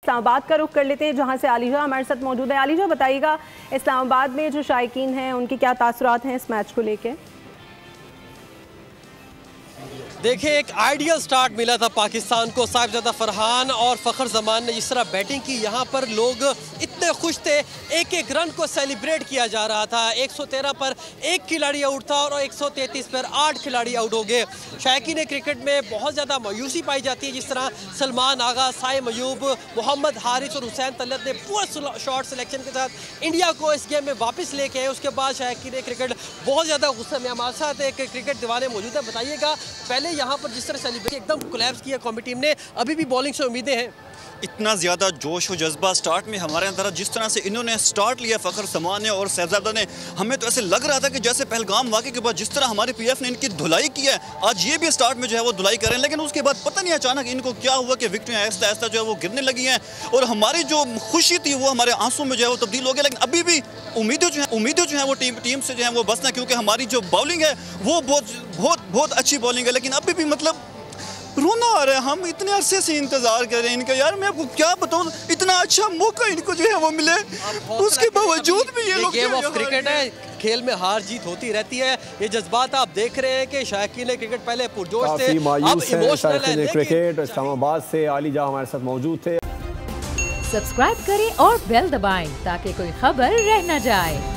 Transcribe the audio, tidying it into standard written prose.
इस्लामाबाद का रुख कर लेते हैं, जहां से आलिजा हमारे साथ मौजूद है। आलिजा, बताइएगा इस्लामाबाद में जो शायकीन हैं उनके क्या तासुरात हैं इस मैच को लेके? देखिए, एक आइडियल स्टार्ट मिला था पाकिस्तान को। साहिबजादा फरहान और फ़खर जमान ने जिस तरह बैटिंग की, यहाँ पर लोग इतने खुश थे। एक एक रन को सेलिब्रेट किया जा रहा था। 113 पर एक खिलाड़ी आउट था और 133 पर 8 खिलाड़ी आउट हो गए। शायकीन क्रिकेट में बहुत ज़्यादा मायूसी पाई जाती है। जिस तरह सलमान आगा, साइम अयूब, मोहम्मद हारिस और हुसैन तलत ने पूरा शॉट सिलेक्शन के साथ इंडिया को इस गेम में वापस लेके आए। उसके बाद शायकीन क्रिकेट बहुत ज़्यादा गुस्से में। हमारे साथ एक क्रिकेट दीवाने मौजूद है। बताइएगा, पहले यहाँ पर जिस तरह सेलिब्रेट एकदम कोलैप्स किया कौमी टीम ने, अभी भी बॉलिंग से उम्मीदें हैं? इतना ज़्यादा जोश और जज्बा स्टार्ट में हमारे अंदर, जिस तरह से इन्होंने स्टार्ट लिया फ़खर जमान ने और साहिबजादा ने, हमें तो ऐसे लग रहा था कि जैसे पहलगाम वाक़े के बाद जिस तरह हमारे पीएफ ने इनकी धुलाई की है, आज ये भी स्टार्ट में जो है वो धुलाई करें। लेकिन उसके बाद पता नहीं अचानक इनको क्या हुआ कि विकेटें आहिस्ता आहिस्ता जो है वो गिरने लगी हैं और हमारी जो खुशी थी वो हमारे आंसू में जो है वो तब्दील हो गया। लेकिन अभी भी उम्मीदें जो हैं वो टीम से जो है वो बसना, क्योंकि हमारी जो बॉलिंग है वो बहुत अच्छी बॉलिंग है। लेकिन अभी भी मतलब रोना आ रहा है। हम इतने अरसे से इंतजार कर रहे हैं इनका। यार मैं आपको क्या बताऊं, इतना अच्छा मौका इनको जो है वो मिले, उसके बावजूद भी ये लोग। गेम ऑफ क्रिकेट है, खेल में हार जीत होती रहती है। ये जज्बात आप देख रहे हैं कि शायकीन क्रिकेट पहले पुरजोश थे, अब इमोशनल है। क्रिकेट इस्लामाबाद से आलिजा हमारे साथ मौजूद थे। सब्सक्राइब करें और बेल दबाएं ताकि कोई खबर रह न जाए।